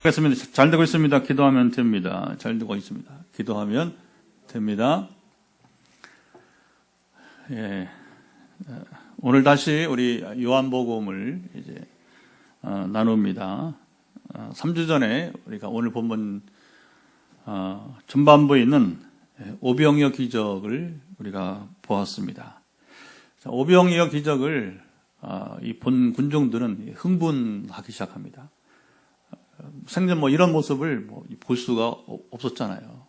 하겠습니다. 잘 되고 있습니다. 기도하면 됩니다. 잘 되고 있습니다. 기도하면 됩니다. 예. 오늘 다시 우리 요한복음을 이제 나눕니다. 3주 전에 우리가 오늘 본문 전반부에 있는 오병이어 기적을 우리가 보았습니다. 오병이어 기적을 이 본 군중들은 흥분하기 시작합니다. 생전 이런 모습을 볼 수가 없었잖아요.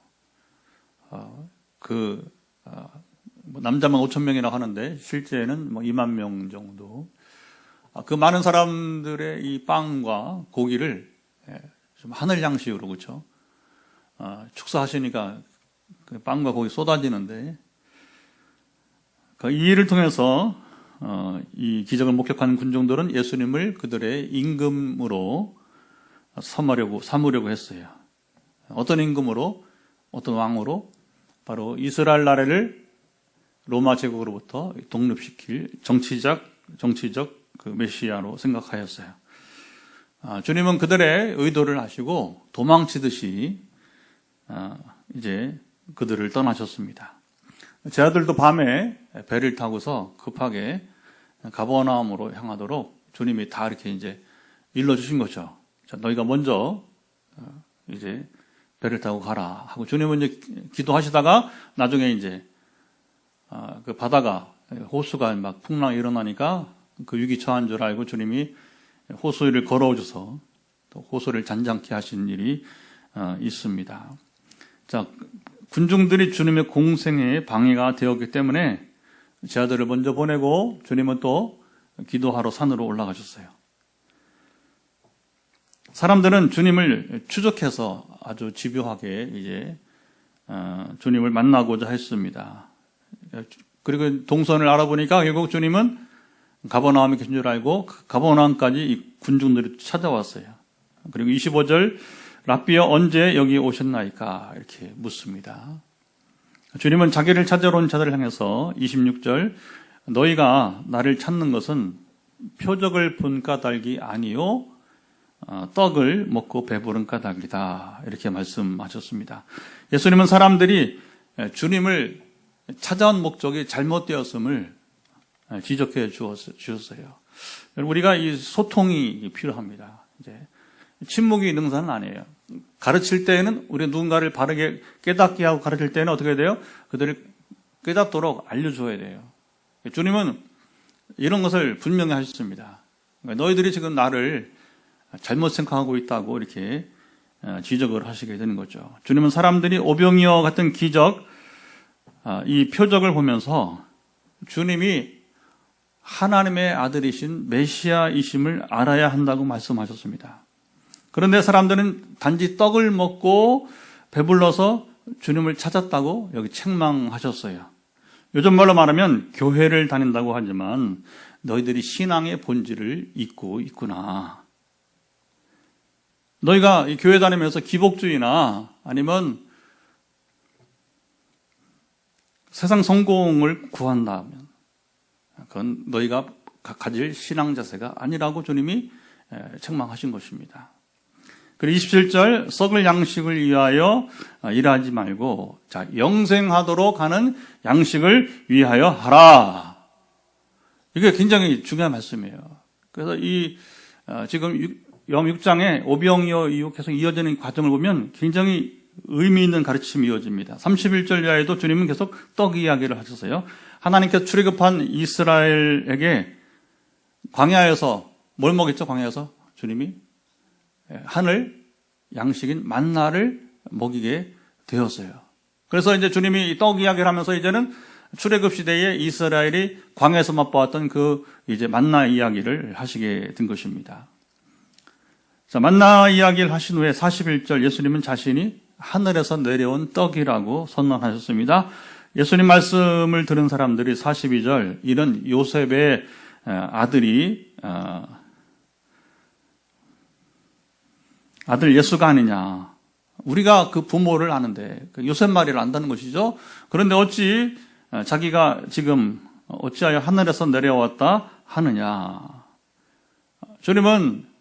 남자만 5,000명이라고 하는데 실제는 2만 명 정도. 그 많은 사람들의 이 빵과 고기를 좀 하늘 양식으로, 그렇죠? 축사하시니까 그 빵과 고기 쏟아지는데 이 일을 통해서 이 기적을 목격한 군중들은 예수님을 그들의 임금으로 삼으려고 했어요. 어떤 임금으로, 어떤 왕으로? 바로 이스라엘 나라를 로마 제국으로부터 독립시킬 정치적 그 메시아로 생각하였어요. 주님은 그들의 의도를 아시고 도망치듯이 이제 그들을 떠나셨습니다. 제 아들도 밤에 배를 타고서 급하게 가버나움으로 향하도록 주님이 다 이렇게 이제 일러주신 거죠. 자, 너희가 먼저 이제 배를 타고 가라 하고 주님은 이제 기도하시다가 나중에 이제 그 바다가 호수가 막 풍랑이 일어나니까 그 위기 처한 줄 알고 주님이 호수 위를 걸어오셔서 또 호수를 잔잔케 하신 일이 있습니다. 자, 군중들이 주님의 공생에 방해가 되었기 때문에 제 아들을 먼저 보내고 주님은 또 기도하러 산으로 올라가셨어요. 사람들은 주님을 추적해서 아주 집요하게 이제 주님을 만나고자 했습니다. 그리고 동선을 알아보니까 결국 주님은 가버나움에 계신 줄 알고 가버나움까지 이 군중들이 찾아왔어요. 그리고 25절 랍비여 언제 여기 오셨나이까 이렇게 묻습니다. 주님은 자기를 찾으러 온 자들을 향해서 26절 너희가 나를 찾는 것은 표적을 본 까닭이 아니요 떡을 먹고 배부른 까닭이다 이렇게 말씀하셨습니다. 예수님은 사람들이 주님을 찾아온 목적이 잘못되었음을 지적해 주셨어요. 우리가 이 소통이 필요합니다. 이제 침묵이 능사는 아니에요. 가르칠 때에는 우리 누군가를 바르게 깨닫게 하고 가르칠 때는 어떻게 돼요? 그들을 깨닫도록 알려줘야 돼요. 주님은 이런 것을 분명히 하셨습니다. 너희들이 지금 나를 잘못 생각하고 있다고 이렇게 지적을 하시게 되는 거죠. 주님은 사람들이 오병이어 같은 기적, 이 표적을 보면서 주님이 하나님의 아들이신 메시아이심을 알아야 한다고 말씀하셨습니다. 그런데 사람들은 단지 떡을 먹고 배불러서 주님을 찾았다고 여기 책망하셨어요. 요즘 말로 말하면 교회를 다닌다고 하지만 너희들이 신앙의 본질을 잊고 있구나. 너희가 이 교회 다니면서 기복주의나 아니면 세상 성공을 구한다면 그건 너희가 가질 신앙 자세가 아니라고 주님이 책망하신 것입니다. 그리고 27절 썩을 양식을 위하여 일하지 말고 자 영생하도록 하는 양식을 위하여 하라. 이게 굉장히 중요한 말씀이에요. 그래서 이 지금 영 6장에 오병이어 이후 계속 이어지는 과정을 보면 굉장히 의미 있는 가르침이 이어집니다. 31절 이하에도 주님은 계속 떡 이야기를 하셨어요. 하나님께서 출애굽한 이스라엘에게 광야에서 뭘 먹였죠? 광야에서 주님이 하늘 양식인 만나를 먹이게 되었어요. 그래서 이제 주님이 떡 이야기를 하면서 이제는 출애굽 시대에 이스라엘이 광야에서 맛보았던 그 이제 만나 이야기를 하시게 된 것입니다. 자, 만나 이야기를 하신 후에 41절 예수님은 자신이 하늘에서 내려온 떡이라고 선언하셨습니다. 예수님 말씀을 들은 사람들이 42절 이런 요셉의 아들이 아들 예수가 아니냐. 우리가 그 부모를 아는데 요셉 말이를 안다는 것이죠. 그런데 어찌 자기가 지금 어찌하여 하늘에서 내려왔다 하느냐. 주님은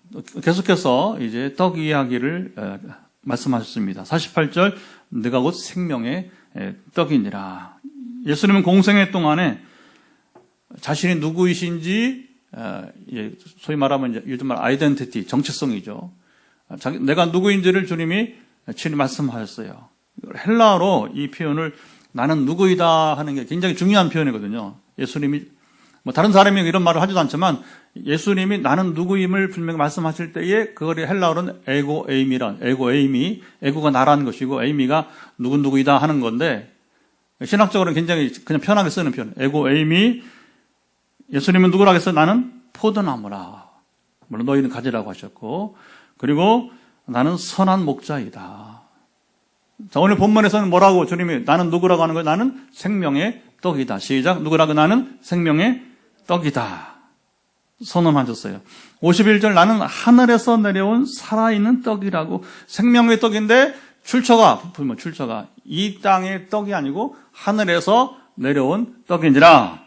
계속해서 이제 떡 이야기를 말씀하셨습니다. 48절, 내가 곧 생명의 떡이니라. 예수님은 공생애 동안에 자신이 누구이신지, 소위 말하면 이제 요즘 말 아이덴티티, 정체성이죠. 내가 누구인지를 주님이 친히 말씀하셨어요. 헬라어로 이 표현을 나는 누구이다 하는 게 굉장히 중요한 표현이거든요. 예수님이 다른 사람이 이런 말을 하지도 않지만 예수님이 나는 누구임을 분명히 말씀하실 때에 그걸 헬라어로는 에고 에이미란, 에고 에이미, 에고가 나라는 것이고 에이미가 누구이다 하는 건데, 신학적으로는 굉장히 그냥 편하게 쓰는 표현. 에고 에이미, 예수님은 누구라고 했어요? 나는 포도나무라. 물론 너희는 가지라고 하셨고, 그리고 나는 선한 목자이다. 자, 오늘 본문에서는 뭐라고 주님이 나는 누구라고 하는 거예요? 나는 생명의 떡이다. 시작. 누구라고? 나는 생명의 떡이다. 선언하셨어요. 51절, 나는 하늘에서 내려온 살아있는 떡이라고. 생명의 떡인데 출처가 이 땅의 떡이 아니고 하늘에서 내려온 떡인지라.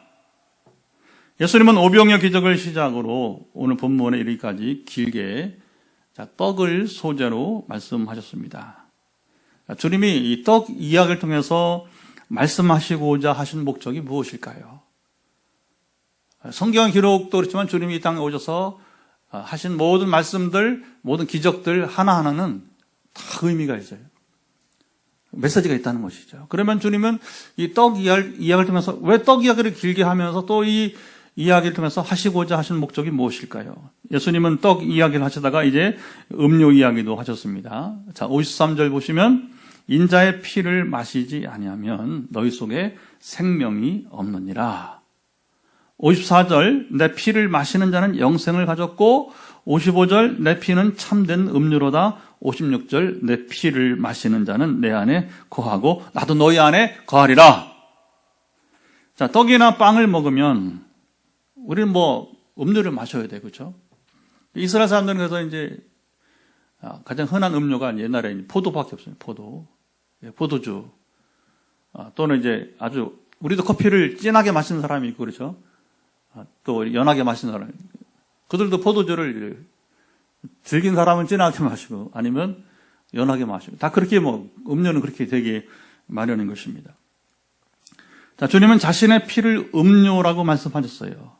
예수님은 오병이어 기적을 시작으로 오늘 본문에 이르기까지 길게 떡을 소재로 말씀하셨습니다. 주님이 이 떡 이야기를 통해서 말씀하시고자 하신 목적이 무엇일까요? 성경 기록도 그렇지만 주님이 이 땅에 오셔서 하신 모든 말씀들, 모든 기적들 하나하나는 다 의미가 있어요. 메시지가 있다는 것이죠. 그러면 주님은 이 떡 이야기를 통해서 왜 떡 이야기를 길게 하면서 또 이 이야기를 통해서 하시고자 하신 목적이 무엇일까요? 예수님은 떡 이야기를 하시다가 이제 음료 이야기도 하셨습니다. 자, 53절 보시면 인자의 피를 마시지 아니하면 너희 속에 생명이 없느니라. 54절 내 피를 마시는 자는 영생을 가졌고, 55절 내 피는 참된 음료로다. 56절 내 피를 마시는 자는 내 안에 거하고 나도 너희 안에 거하리라. 자, 떡이나 빵을 먹으면 우리는 음료를 마셔야 돼, 그렇죠? 이스라엘 사람들은 그래서 이제 가장 흔한 음료가 옛날에 포도밖에 없어요. 포도주. 또는 이제 아주 우리도 커피를 진하게 마시는 사람이 있고 그렇죠? 또 연하게 마시는 사람이 있고. 그들도 포도주를 즐긴 사람은 진하게 마시고 아니면 연하게 마시고 다 그렇게 음료는 그렇게 되게 마련인 것입니다. 자, 주님은 자신의 피를 음료라고 말씀하셨어요.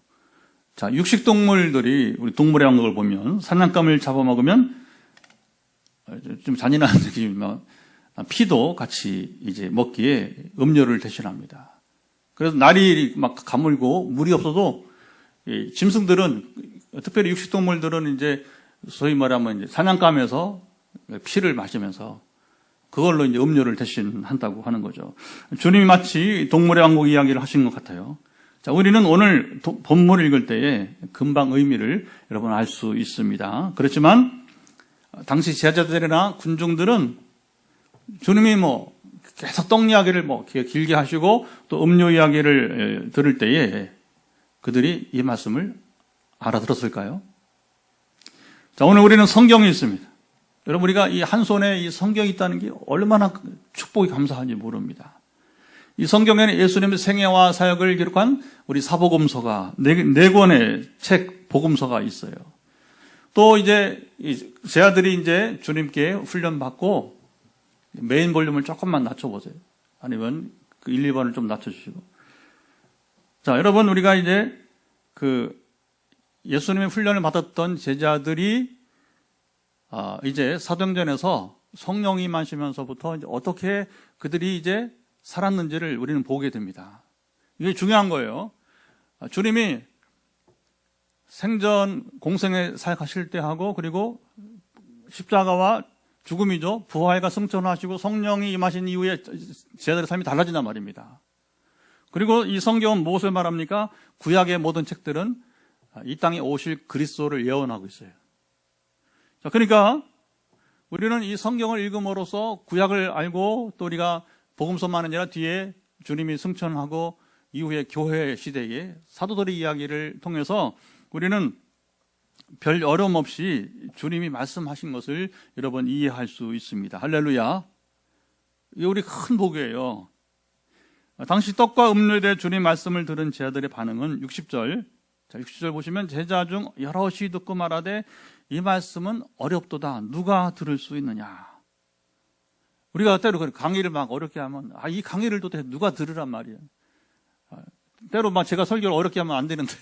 자, 육식동물들이 우리 동물의 왕국을 보면 사냥감을 잡아먹으면 좀 잔인한 느낌이지만 피도 같이 이제 먹기에 음료를 대신합니다. 그래서 날이 막 가물고 물이 없어도 짐승들은, 특별히 육식동물들은 이제 소위 말하면 이제 사냥감에서 피를 마시면서 그걸로 이제 음료를 대신한다고 하는 거죠. 주님이 마치 동물의 왕국 이야기를 하신 것 같아요. 자, 우리는 오늘 본문을 읽을 때에 금방 의미를 여러분 알 수 있습니다. 그렇지만 당시 제자들이나 군중들은 주님이 계속 떡 이야기를 길게 하시고 또 음료 이야기를 들을 때에 그들이 이 말씀을 알아들었을까요? 자, 오늘 우리는 성경이 있습니다. 여러분, 우리가 이 한 손에 이 성경이 있다는 게 얼마나 축복이 감사한지 모릅니다. 이 성경에는 예수님의 생애와 사역을 기록한 우리 사복음서가 네 권의 책 복음서가 있어요. 또 이제 제 아들이 이제 주님께 훈련받고 메인 볼륨을 조금만 낮춰보세요. 아니면 그 1, 2번을 좀 낮춰주시고. 자, 여러분, 우리가 이제 예수님의 훈련을 받았던 제자들이 이제 사도행전에서 성령이 임하시면서부터 이제 어떻게 그들이 이제 살았는지를 우리는 보게 됩니다. 이게 중요한 거예요. 주님이 생전 공생에 사역하실 때 하고 그리고 십자가와 죽음이죠. 부활과 승천하시고 성령이 임하신 이후에 제자들의 삶이 달라진단 말입니다. 그리고 이 성경은 무엇을 말합니까? 구약의 모든 책들은 이 땅에 오실 그리스도를 예언하고 있어요. 자, 그러니까 우리는 이 성경을 읽음으로써 구약을 알고 또 우리가 복음서만 아니라 뒤에 주님이 승천하고 이후에 교회 시대의 사도들의 이야기를 통해서 우리는 별 어려움 없이 주님이 말씀하신 것을 여러분 이해할 수 있습니다. 할렐루야. 이게 우리 큰 복이에요. 당시 떡과 음료에 대해 주님 말씀을 들은 제자들의 반응은 60절. 자, 60절 보시면 제자 중 여럿이 듣고 말하되 이 말씀은 어렵도다. 누가 들을 수 있느냐. 우리가 때로 강의를 막 어렵게 하면, 이 강의를 도대체 누가 들으란 말이야. 때로 막 제가 설교를 어렵게 하면 안 되는데,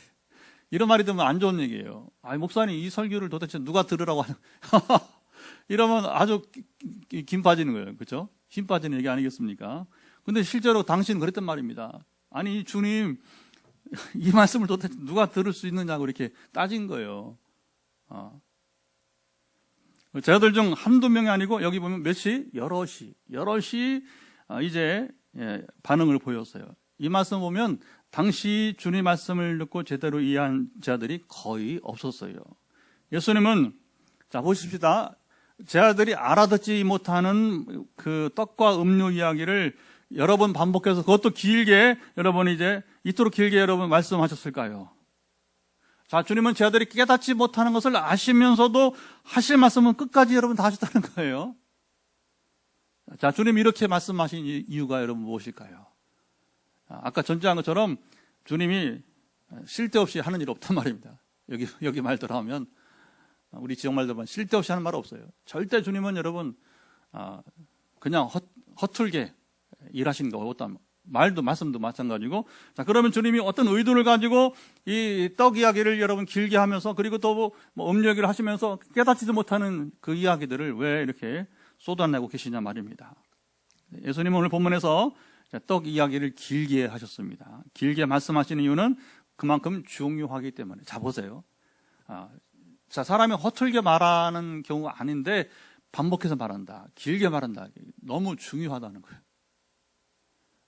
이런 말이 들으면 안 좋은 얘기예요. 목사님, 이 설교를 도대체 누가 들으라고 하냐. 이러면 아주 김 빠지는 거예요. 그렇죠? 힘 빠지는 얘기 아니겠습니까? 근데 실제로 당신은 그랬단 말입니다. 아니, 주님, 이 말씀을 도대체 누가 들을 수 있느냐고 이렇게 따진 거예요. 제자들 중 한두 명이 아니고 여기 보면 몇이? 여럿이 이제 반응을 보였어요. 이 말씀 보면 당시 주님 말씀을 듣고 제대로 이해한 제자들이 거의 없었어요. 예수님은 자 보십시다. 제자들이 알아듣지 못하는 그 떡과 음료 이야기를 여러 번 반복해서 그것도 길게 여러분이 이제 이토록 길게 여러분 말씀하셨을까요? 자, 주님은 제자들이 깨닫지 못하는 것을 아시면서도 하실 말씀은 끝까지 여러분 다 하셨다는 거예요. 자, 주님이 이렇게 말씀하신 이유가 여러분 무엇일까요? 아까 전제한 것처럼 주님이 쓸데없이 하는 일 없단 말입니다. 여기 말대로 하면 우리 지역 말대로 하면 쓸데없이 하는 말 없어요. 절대 주님은 여러분 그냥 허툴게 일하시는 거 없단 말씀도 마찬가지고. 자, 그러면 주님이 어떤 의도를 가지고 이 떡 이야기를 여러분 길게 하면서 그리고 또 뭐 음료 얘기를 하시면서 깨닫지도 못하는 그 이야기들을 왜 이렇게 쏟아내고 계시냐 말입니다. 예수님은 오늘 본문에서 떡 이야기를 길게 하셨습니다. 길게 말씀하시는 이유는 그만큼 중요하기 때문에. 자, 보세요. 자, 사람이 허툴게 말하는 경우가 아닌데 반복해서 말한다. 길게 말한다. 너무 중요하다는 거예요.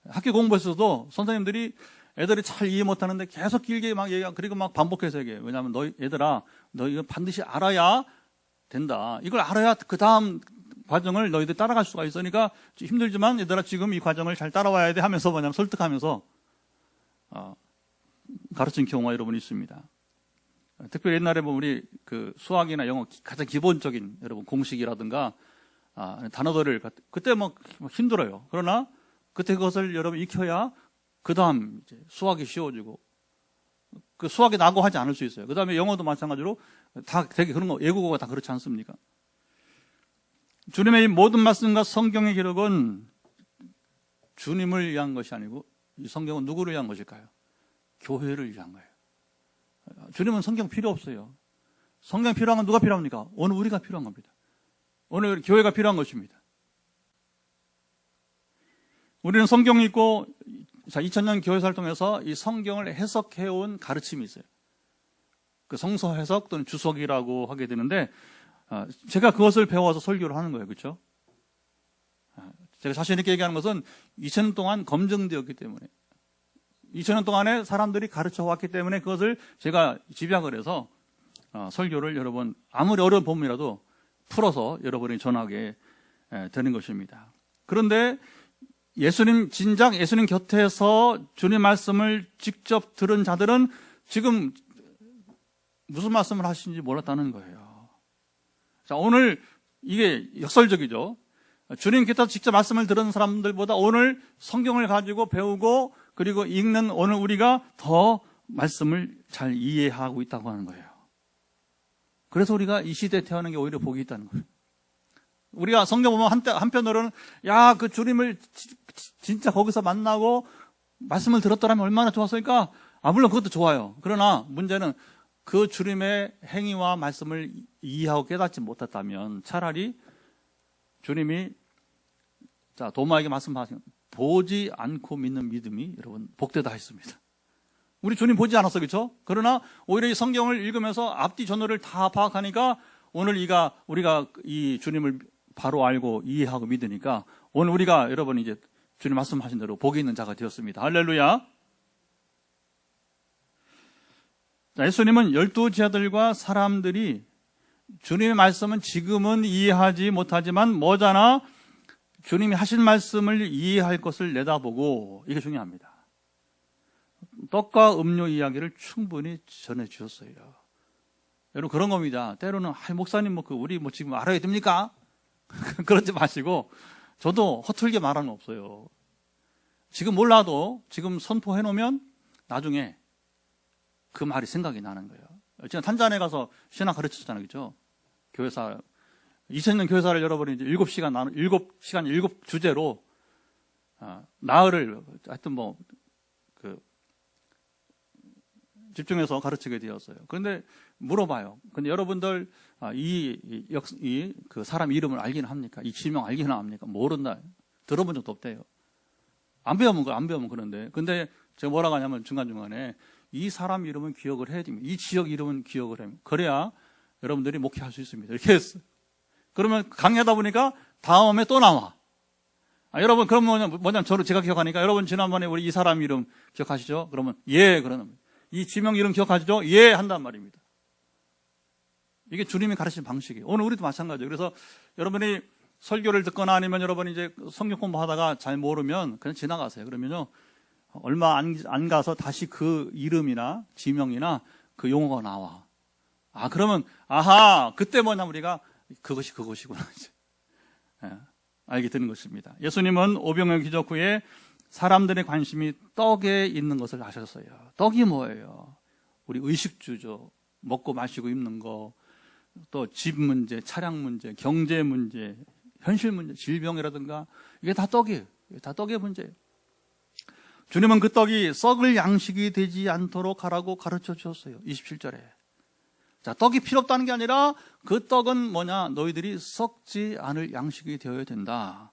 학교 공부에서도 선생님들이 애들이 잘 이해 못하는데 계속 길게 막 얘기하고 그리고 막 반복해서 얘기해요. 왜냐하면 얘들아, 너 이거 반드시 알아야 된다. 이걸 알아야 그 다음 과정을 너희들 따라갈 수가 있으니까 힘들지만 얘들아 지금 이 과정을 잘 따라와야 돼 하면서 뭐냐면 설득하면서 가르친 경우가 여러분 있습니다. 특별히 옛날에 보면 우리 그 수학이나 영어 가장 기본적인 여러분 공식이라든가 단어들을 그때 뭐 힘들어요. 그러나 그때 그것을 여러분 익혀야 그 다음 수학이 쉬워지고 그 수학이 나고 하지 않을 수 있어요. 그 다음에 영어도 마찬가지로 다 되게 그런 거 외국어가 다 그렇지 않습니까? 주님의 이 모든 말씀과 성경의 기록은 주님을 위한 것이 아니고 이 성경은 누구를 위한 것일까요? 교회를 위한 거예요. 주님은 성경 필요 없어요. 성경 필요한 건 누가 필요합니까? 오늘 우리가 필요한 겁니다. 오늘 교회가 필요한 것입니다. 우리는 성경이 있고 2000년 교회사를 통해서 이 성경을 해석해온 가르침이 있어요. 그 성서 해석 또는 주석이라고 하게 되는데 제가 그것을 배워서 설교를 하는 거예요. 그렇죠? 제가 자신 있게 얘기하는 것은 2000년 동안 검증되었기 때문에 2000년 동안에 사람들이 가르쳐 왔기 때문에 그것을 제가 집약을 해서 설교를 여러분 아무리 어려운 본문이라도 풀어서 여러분이 전하게 되는 것입니다. 그런데 진작 예수님 곁에서 주님 말씀을 직접 들은 자들은 지금 무슨 말씀을 하시는지 몰랐다는 거예요. 자, 오늘 이게 역설적이죠. 주님 곁에서 직접 말씀을 들은 사람들보다 오늘 성경을 가지고 배우고 그리고 읽는 오늘 우리가 더 말씀을 잘 이해하고 있다고 하는 거예요. 그래서 우리가 이 시대에 태어나는 게 오히려 복이 있다는 거예요. 우리가 성경 보면 한편으로는 그 주님을 진짜 거기서 만나고 말씀을 들었더라면 얼마나 좋았을까? 물론 그것도 좋아요. 그러나 문제는 그 주님의 행위와 말씀을 이해하고 깨닫지 못했다면 차라리 주님이 도마에게 말씀하신 보지 않고 믿는 믿음이 여러분 복되다 했습니다. 우리 주님 보지 않았어, 그렇죠? 그러나 오히려 이 성경을 읽으면서 앞뒤 전후를 다 파악하니까 오늘 우리가 이 주님을 바로 알고 이해하고 믿으니까 오늘 우리가 여러분 이제 주님 말씀하신 대로 복이 있는 자가 되었습니다. 할렐루야. 예수님은 12제자들과 사람들이 주님의 말씀은 지금은 이해하지 못하지만 머지않아 주님이 하신 말씀을 이해할 것을 내다보고 이게 중요합니다. 떡과 음료 이야기를 충분히 전해주셨어요. 여러분 그런 겁니다. 때로는 목사님 우리 지금 알아야 됩니까? 그러지 마시고 저도 허툴게 말하는 거 없어요. 지금 몰라도 지금 선포해 놓으면 나중에 그 말이 생각이 나는 거예요. 제가 탄자니아에 가서 신학 가르쳤잖아요. 그렇죠? 교회사 2000년 교회사를 여러분이 이제 7시간 7주제로 나흘을 하여튼 집중해서 가르치게 되었어요. 그런데 물어봐요. 근데 여러분들 그 사람 이름을 알기는 합니까? 이 지명 알기는 합니까? 모른다. 들어본 적도 없대요. 안 배우면 그런데. 근데 제가 뭐라고 하냐면 중간중간에 이 사람 이름은 기억을 해야 됩니다. 이 지역 이름은 기억을 해야 됩니다. 그래야 여러분들이 목회할 수 있습니다. 이렇게 했어요. 그러면 강의하다 보니까 다음에 또 나와. 여러분, 그럼 뭐냐면 제가 기억하니까 여러분 지난번에 우리 이 사람 이름 기억하시죠? 그러면 예, 그러는 거예요. 이 지명 이름 기억하시죠? 예, 한단 말입니다. 이게 주님이 가르치는 방식이에요. 오늘 우리도 마찬가지예요. 그래서 여러분이 설교를 듣거나 아니면 여러분이 이제 성경 공부하다가 잘 모르면 그냥 지나가세요. 그러면요, 얼마 안 가서 다시 그 이름이나 지명이나 그 용어가 나와. 그러면, 그때 뭐냐면 우리가 그것이구나. 알게 되는 것입니다. 예수님은 오병이어 기적 후에 사람들의 관심이 떡에 있는 것을 아셨어요. 떡이 뭐예요? 우리 의식주죠. 먹고 마시고 입는 거, 또 집 문제, 차량 문제, 경제 문제, 현실 문제, 질병이라든가 이게 다 떡이에요. 다 떡의 문제예요. 주님은 그 떡이 썩을 양식이 되지 않도록 하라고 가르쳐 주셨어요. 27절에. 자, 떡이 필요 없다는 게 아니라 그 떡은 뭐냐? 너희들이 썩지 않을 양식이 되어야 된다.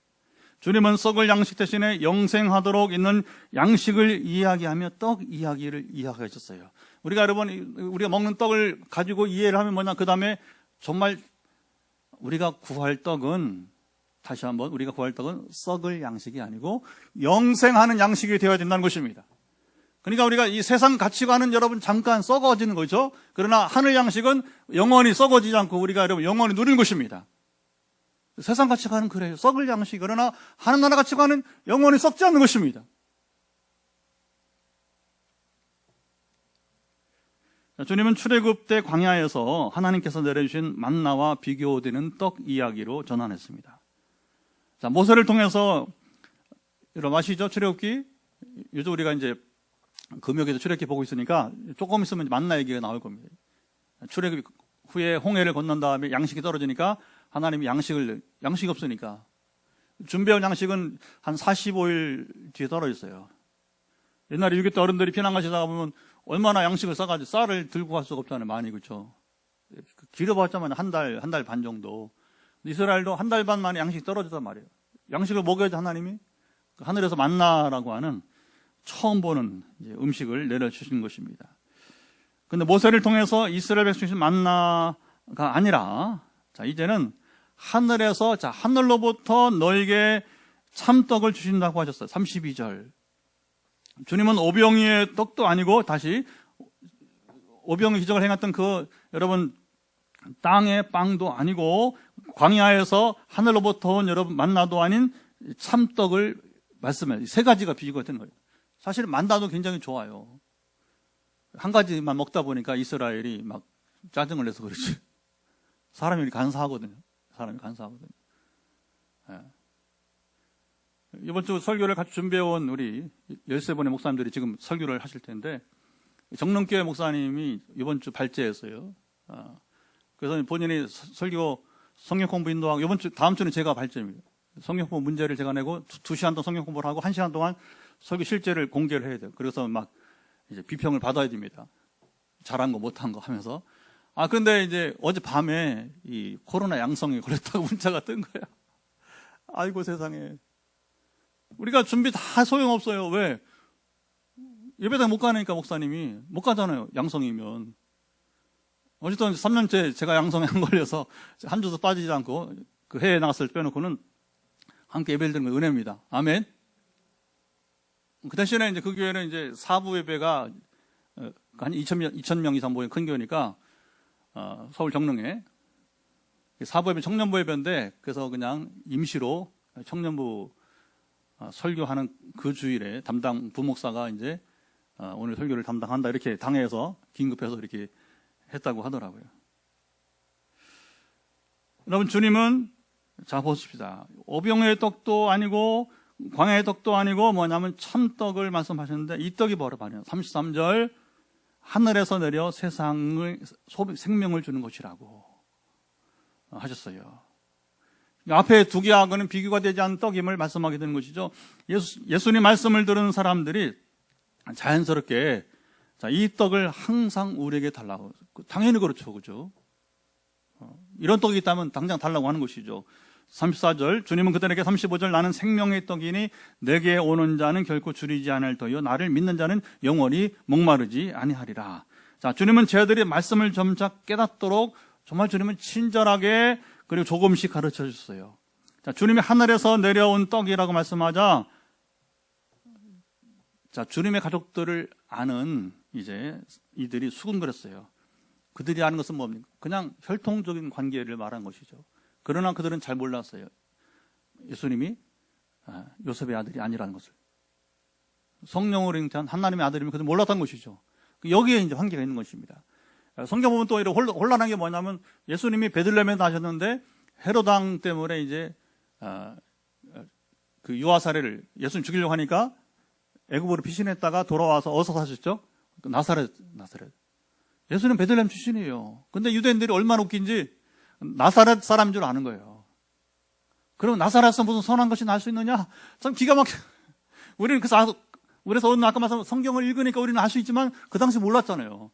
주님은 썩을 양식 대신에 영생하도록 있는 양식을 이야기하며 떡 이야기를 이야기하셨어요. 우리가 먹는 떡을 가지고 이해를 하면 뭐냐? 그 다음에 정말 우리가 구할 떡은, 다시 한번, 우리가 구할 떡은 썩을 양식이 아니고 영생하는 양식이 되어야 된다는 것입니다. 그러니까 우리가 이 세상 가치관은 여러분 잠깐 썩어지는 거죠. 그러나 하늘 양식은 영원히 썩어지지 않고 우리가 여러분 영원히 누리는 것입니다. 세상 가치관은 그래요. 썩을 양식. 그러나 하늘나라 가치관은 영원히 썩지 않는 것입니다. 주님은 출애굽 때 광야에서 하나님께서 내려주신 만나와 비교되는 떡 이야기로 전환했습니다. 자, 모세를 통해서 여러분 아시죠? 출애굽기. 요즘 우리가 이제 금요일에도 출애굽기 보고 있으니까 조금 있으면 만나 얘기가 나올 겁니다. 출애굽 후에 홍해를 건넌 다음에 양식이 떨어지니까 하나님이 양식이 없으니까 준비한 양식은 한 45일 뒤에 떨어졌어요. 옛날에 6.25 때 어른들이 피난 가시다가 보면 얼마나 양식을 싸가지고 쌀을 들고 갈 수가 없잖아요. 많이, 그렇죠? 길어봤자만 한 달 반 정도. 이스라엘도 한 달 반 만에 양식이 떨어졌단 말이에요. 양식을 먹여야지 하나님이 하늘에서 만나라고 하는 처음 보는 음식을 내려주시는 것입니다. 근데 모세를 통해서 이스라엘 백성이 만나가 아니라, 자, 이제는 하늘에서, 자, 하늘로부터 너에게 참떡을 주신다고 하셨어요. 32절. 주님은 오병이의 떡도 아니고, 다시, 오병이 기적을 행했던 여러분, 땅의 빵도 아니고, 광야에서 하늘로부터 온 여러분 만나도 아닌 참떡을 말씀해요. 세 가지가 비유가 된 거예요. 사실 만나도 굉장히 좋아요. 한 가지만 먹다 보니까 이스라엘이 막 짜증을 내서 그렇지. 사람이 간사하거든요. 예. 이번 주 설교를 같이 준비해온 우리 13분의 목사님들이 지금 설교를 하실 텐데, 정릉교회 목사님이 이번 주 발제했어요. 그래서 본인이 설교, 성경 공부 인도하고, 다음 주는 제가 발제입니다. 성경 공부 문제를 제가 내고 2시간 동안 성경 공부를 하고 1시간 동안 설교 실제를 공개를 해야 돼요. 그래서 막 이제 비평을 받아야 됩니다. 잘한 거 못한 거 하면서. 근데 이제 어젯밤에 이 코로나 양성에 걸렸다고 문자가 뜬 거야. 아이고 세상에. 우리가 준비 다 소용없어요. 왜? 예배당 못 가니까 목사님이 못 가잖아요. 양성이면. 어쨌든 3년째 제가 양성에 안 걸려서 한 주도 빠지지 않고 그 해외에 나갔을 때 빼놓고는 함께 예배를 드리는 건 은혜입니다. 아멘. 그 대신에 이제 그 교회는 이제 사부 예배가 한 2,000명 이상 모인 큰 교회니까 서울 정릉에 사부 예배 청년부 예배인데, 그래서 그냥 임시로 청년부 설교하는 그 주일에 담당 부목사가 이제 오늘 설교를 담당한다 이렇게 당해서 긴급해서 이렇게 했다고 하더라고요. 여러분, 주님은 자 보십시다. 오병이의 떡도 아니고 광야의 떡도 아니고 뭐냐면 참떡을 말씀하셨는데, 이 떡이 뭐라 말이에요. 33절, 하늘에서 내려 세상을 생명을 주는 것이라고. 하셨어요. 앞에 두개하고는 비교가 되지 않는 떡임을 말씀하게 되는 것이죠. 예수님 말씀을 들은 사람들이 자연스럽게 이 떡을 항상 우리에게 달라고. 당연히 그렇죠. 그죠? 이런 떡이 있다면 당장 달라고 하는 것이죠. 34절, 주님은 그들에게 35절, 나는 생명의 떡이니 내게 오는 자는 결코 줄이지 않을 터요 나를 믿는 자는 영원히 목마르지 아니하리라. 자, 주님은 제자들이 말씀을 점차 깨닫도록 정말 주님은 친절하게 그리고 조금씩 가르쳐 주셨어요. 자, 주님이 하늘에서 내려온 떡이라고 말씀하자, 자, 주님의 가족들을 아는 이제 이들이 수군거렸어요. 그들이 아는 것은 뭡니까? 그냥 혈통적인 관계를 말한 것이죠. 그러나 그들은 잘 몰랐어요. 예수님이 요셉의 아들이 아니라는 것을. 성령으로 잉태한 하나님의 아들이면 그들은 몰랐던 것이죠. 여기에 이제 한계가 있는 것입니다. 성경 보면 또 이런 혼란한 게 뭐냐면 예수님이 베들레헴에 나셨는데 헤롯 왕 때문에 이제 그 유아 사례를 예수님 죽이려고 하니까 애굽으로 피신했다가 돌아와서 어디서 사셨죠? 나사렛. 예수님 베들레헴 출신이에요. 근데 유대인들이 얼마나 웃긴지 나사렛 사람인 줄 아는 거예요. 그럼 나사렛에서 무슨 선한 것이 날 수 있느냐? 참 기가 막혀. 우리는 그래서 오늘 아까 말씀 성경을 읽으니까 우리는 알 수 있지만 그 당시 몰랐잖아요.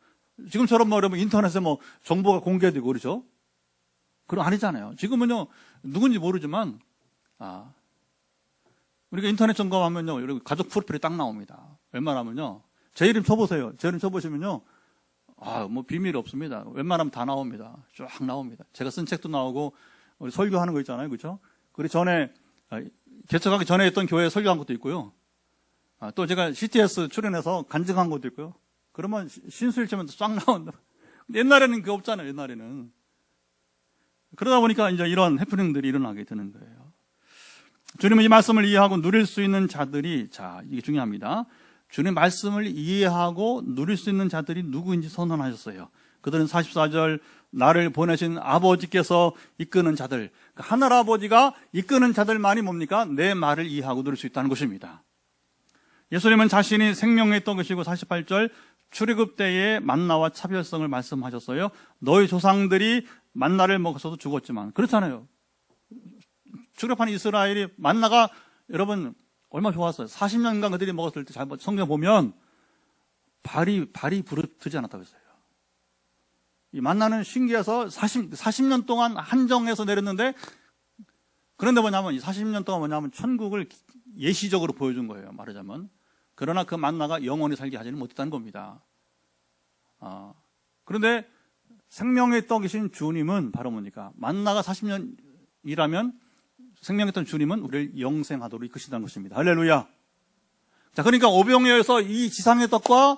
지금처럼 여러분 인터넷에 정보가 공개되고 그러죠? 그럼 아니잖아요. 지금은요 누군지 모르지만 우리가 인터넷 점검하면요 여러분 가족 프로필이 딱 나옵니다. 웬만하면요 제 이름 쳐보세요. 제 이름 쳐보시면요 비밀이 없습니다. 웬만하면 다 나옵니다. 쫙 나옵니다. 제가 쓴 책도 나오고 우리 설교하는 거 있잖아요, 그렇죠? 그리고 전에 개척하기 전에 했던 교회에 설교한 것도 있고요. 또 제가 CTS 출연해서 간증한 것도 있고요. 그러면 신수일치면 쫙 나온다. 옛날에는 그거 없잖아요, 옛날에는. 그러다 보니까 이제 이런 해프닝들이 일어나게 되는 거예요. 주님은 이 말씀을 이해하고 누릴 수 있는 자들이, 이게 중요합니다. 주님 말씀을 이해하고 누릴 수 있는 자들이 누구인지 선언하셨어요. 그들은 44절, 나를 보내신 아버지께서 이끄는 자들, 하늘 아버지가 이끄는 자들만이 뭡니까? 내 말을 이해하고 누릴 수 있다는 것입니다. 예수님은 자신이 생명의 떡이시고 48절, 출애굽 때의 만나와 차별성을 말씀하셨어요. 너희 조상들이 만나를 먹어서도 죽었지만, 그렇잖아요. 출애굽한 이스라엘이 만나가 여러분 얼마나 좋았어요. 40년간 그들이 먹었을 때 성경 보면 발이 부르트지 않았다고 했어요. 이 만나는 신기해서 40년 동안 한정해서 내렸는데, 그런데 뭐냐면 이 40년 동안 뭐냐면 천국을 예시적으로 보여준 거예요, 말하자면. 그러나 그 만나가 영원히 살게 하지는 못했다는 겁니다. 그런데 생명의 떡이신 주님은 바로 뭡니까? 만나가 40년이라면 생명의 떡 주님은 우리를 영생하도록 이끄신다는 것입니다. 할렐루야. 자, 그러니까 오병이어에서 이 지상의 떡과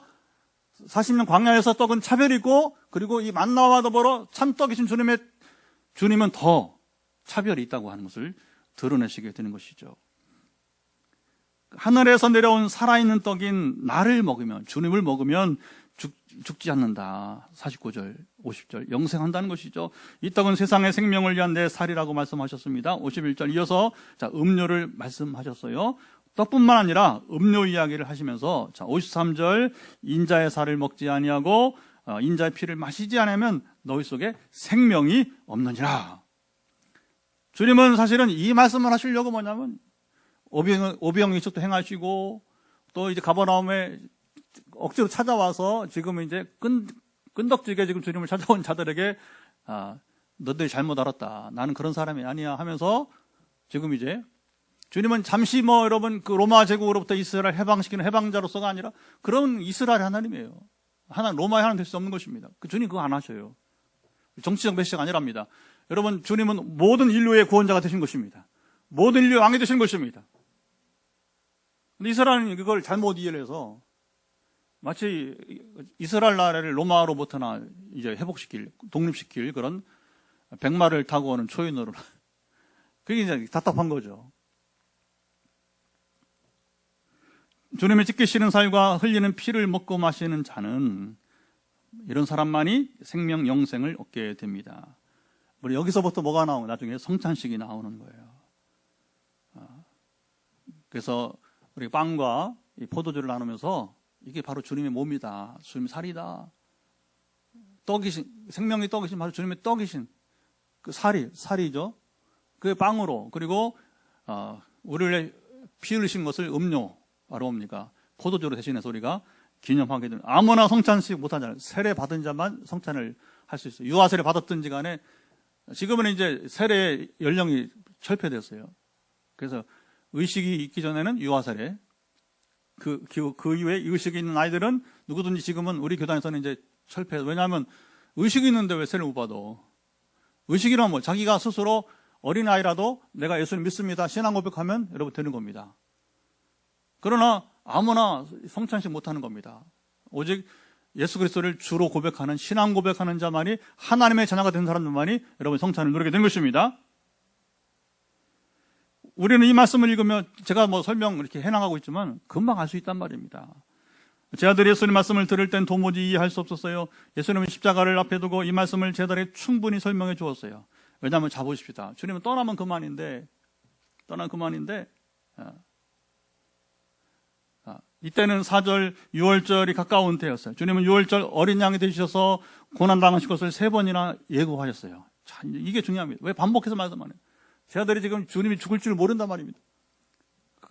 40년 광야에서 떡은 차별이 있고, 그리고 이 만나와 더불어 참떡이신 주님은 더 차별이 있다고 하는 것을 드러내시게 되는 것이죠. 하늘에서 내려온 살아있는 떡인 나를 먹으면, 주님을 먹으면 죽지 않는다. 49절, 50절 영생한다는 것이죠. 이 떡은 세상의 생명을 위한 내 살이라고 말씀하셨습니다. 51절 이어서 음료를 말씀하셨어요. 떡뿐만 아니라 음료 이야기를 하시면서 53절 인자의 살을 먹지 아니하고 인자의 피를 마시지 않으면 너희 속에 생명이 없느니라. 주님은 사실은 이 말씀을 하시려고 뭐냐면 오병이식도 행하시고, 또 이제 가버나움에 억지로 찾아와서 지금 이제 끈덕지게 지금 주님을 찾아온 자들에게 너희들이 잘못 알았다. 나는 그런 사람이 아니야 하면서 지금 이제 주님은 잠시 여러분 그 로마 제국으로부터 이스라엘 해방시키는 해방자로서가 아니라 그런 이스라엘 하나님이에요. 로마의 하나님 될 수 없는 것입니다. 그 주님 그거 안 하셔요. 정치적 메시지가 아니랍니다. 여러분 주님은 모든 인류의 구원자가 되신 것입니다. 모든 인류의 왕이 되신 것입니다. 근데 이스라엘은 그걸 잘못 이해를 해서 마치 이스라엘 나라를 로마로부터나 이제 독립시킬 그런 백마를 타고 오는 초인으로. 그게 이제 답답한 거죠. 주님의 찢기시는 살과 흘리는 피를 먹고 마시는 자는 이런 사람만이 생명 영생을 얻게 됩니다. 여기서부터 뭐가 나오고 나중에 성찬식이 나오는 거예요. 그래서 우리 빵과 이 포도주를 나누면서 이게 바로 주님의 몸이다. 주님의 살이다. 떡이신, 생명의 떡이신 바로 주님의 떡이신. 그 살이죠. 그 빵으로, 그리고 우리를 피 흘리신 것을 음료로 뭡니까? 포도주로 대신해서 우리가 기념하게 되는, 아무나 성찬식 못하잖아요. 세례 받은 자만 성찬을 할 수 있어요. 유아 세례 받았든지 간에. 지금은 이제 세례 연령이 철폐됐어요. 그래서 의식이 있기 전에는 유아 세례, 그 이후에 의식이 있는 아이들은 누구든지 지금은 우리 교단에서는 이제 철폐. 왜냐하면 의식이 있는데 왜 세례 못 받아? 의식이란 뭐 자기가 스스로 어린아이라도 내가 예수를 믿습니다, 신앙 고백하면 여러분 되는 겁니다. 그러나 아무나 성찬식 못하는 겁니다. 오직 예수 그리스도를 주로 고백하는, 신앙 고백하는 자만이, 하나님의 자녀가 된 사람들만이 여러분 성찬을 누리게 된 것입니다. 우리는 이 말씀을 읽으면 제가 뭐 설명 이렇게 해나가고 있지만 금방 알 수 있단 말입니다. 제 아들이 예수님 말씀을 들을 땐 도무지 이해할 수 없었어요. 예수님은 십자가를 앞에 두고 이 말씀을 제 아들에게 충분히 설명해 주었어요. 왜냐하면 자보십시다. 주님은 떠나면 그만인데 이때는 4절 6월절이 가까운 때였어요. 주님은 6월절 어린 양이 되셔서 고난당하실 것을 3번이나 예고하셨어요. 자, 이게 중요합니다. 왜 반복해서 말씀 안 해요? 제 아들이 지금 주님이 죽을 줄 모른단 말입니다.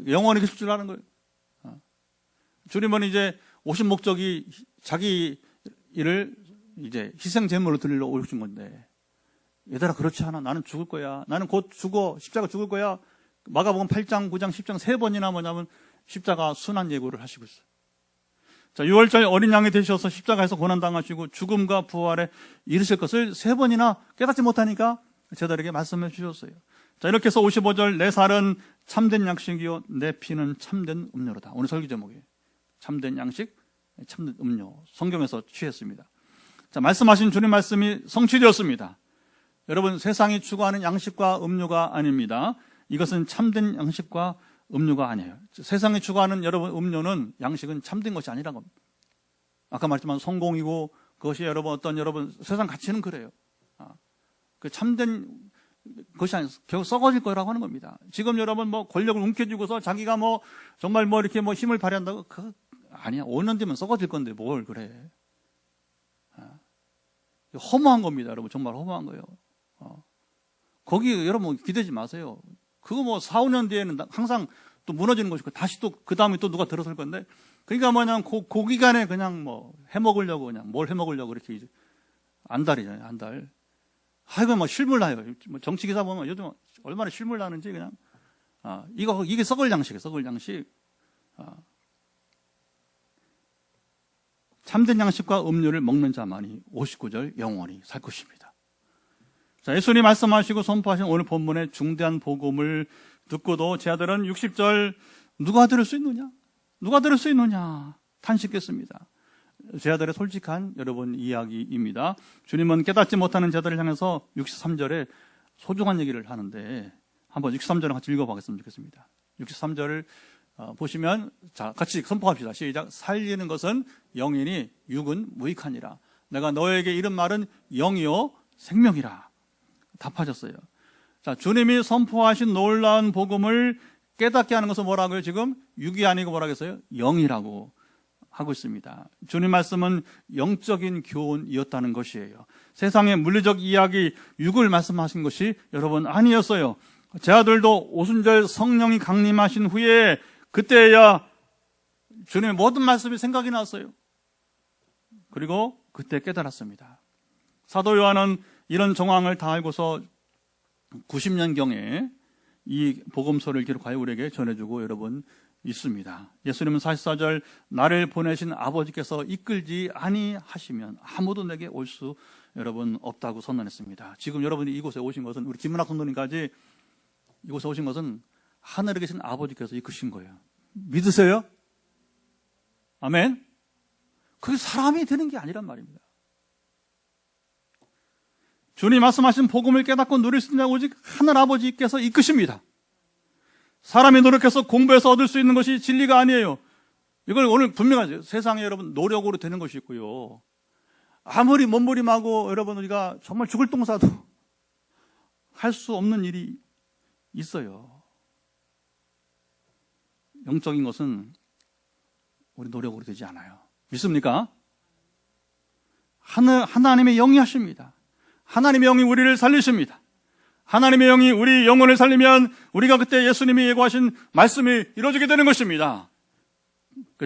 영원히 계실 줄 아는 거예요. 주님은 이제 오신 목적이 자기 일을 이제 희생제물로 드리러 오신 건데, 얘들아 그렇지 않아. 나는 죽을 거야. 나는 곧 십자가 죽을 거야. 마가복음 8장, 9장, 10장 3번이나 뭐냐면 십자가 순환 예고를 하시고 있어요. 자, 6월절 어린 양이 되셔서 십자가에서 고난당하시고 죽음과 부활에 이르실 것을 3번이나 깨닫지 못하니까 제자들에게 말씀해 주셨어요. 자, 이렇게 해서 55절, 내 살은 참된 양식이요 내 피는 참된 음료로다. 오늘 설교 제목이에요. 참된 양식, 참된 음료. 성경에서 취했습니다. 자, 말씀하신 주님 말씀이 성취되었습니다. 여러분, 세상이 추구하는 양식과 음료가 아닙니다. 이것은 참된 양식과 음료가 아니에요. 세상이 추구하는 여러분 음료는, 양식은 참된 것이 아니란 겁니다. 아까 말했지만 성공이고 그것이 여러분 세상 가치는 그래요. 그 참된 것이 아니라 결국 썩어질 거라고 하는 겁니다. 지금 여러분 뭐 권력을 움켜쥐고서 자기가 뭐 정말 뭐 이렇게 뭐 힘을 발휘한다고, 그거 아니야. 5년 뒤면 썩어질 건데 뭘 그래. 허무한 겁니다. 여러분, 정말 허무한 거예요. 거기 여러분 기대지 마세요. 그거 뭐 4, 5년 뒤에는 항상 또 무너지는 것이고, 다시 또 그 다음에 또 누가 들어설 건데, 그러니까 뭐냐면 그 기간에 그냥 뭐 해먹으려고, 그냥 뭘 해먹으려고 이렇게 이제 안달이잖아요. 안달. 아이고 뭐 실물 나요. 뭐 정치 기사 보면 요즘 얼마나 실물 나는지 그냥. 이게 썩을 양식이에요. 썩을 양식. 참된 양식과 음료를 먹는 자만이 59절 영원히 살 것입니다. 자, 예수님이 말씀하시고 선포하신 오늘 본문의 중대한 복음을 듣고도 제 아들은 60절 누가 들을 수 있느냐? 누가 들을 수 있느냐? 탄식했습니다. 제 아들의 솔직한 여러분 이야기입니다. 주님은 깨닫지 못하는 제자들을 향해서 63절에 소중한 얘기를 하는데, 한번 63절을 같이 읽어보겠으면 좋겠습니다. 63절을 보시면, 자, 같이 선포합시다. 시작. 살리는 것은 영이니 육은 무익하니라. 내가 너에게 이른 말은 영이요 생명이라. 답하셨어요. 자, 주님이 선포하신 놀라운 복음을 깨닫게 하는 것은 뭐라고요? 지금 육이 아니고 뭐라고 했어요? 영이라고 하고 있습니다. 주님 말씀은 영적인 교훈이었다는 것이에요. 세상의 물리적 이야기, 육을 말씀하신 것이 여러분 아니었어요. 제 아들도 오순절 성령이 강림하신 후에 그때야 주님의 모든 말씀이 생각이 났어요. 그리고 그때 깨달았습니다. 사도 요한은 이런 정황을 다 알고서 90년경에 이 복음서를 기록하여 우리에게 전해주고 여러분 있습니다. 예수님은 44절, 나를 보내신 아버지께서 이끌지 아니하시면 아무도 내게 올 수 여러분 없다고 선언했습니다. 지금 여러분이 이곳에 오신 것은, 우리 김은학 성도님까지 이곳에 오신 것은 하늘에 계신 아버지께서 이끄신 거예요. 믿으세요? 아멘? 그게 사람이 되는 게 아니란 말입니다. 주님 말씀하신 복음을 깨닫고 누릴 수 있는 오직 하늘 아버지께서 이끄십니다. 사람이 노력해서 공부해서 얻을 수 있는 것이 진리가 아니에요. 이걸 오늘 분명하죠. 세상에 여러분 노력으로 되는 것이 있고요. 아무리 몸부림하고 여러분 우리가 정말 죽을 똥사도 할 수 없는 일이 있어요. 영적인 것은 우리 노력으로 되지 않아요. 믿습니까? 하나님의 영이 하십니다. 하나님의 영이 우리를 살리십니다. 하나님의 영이 우리 영혼을 살리면 우리가 그때 예수님이 예고하신 말씀이 이루어지게 되는 것입니다.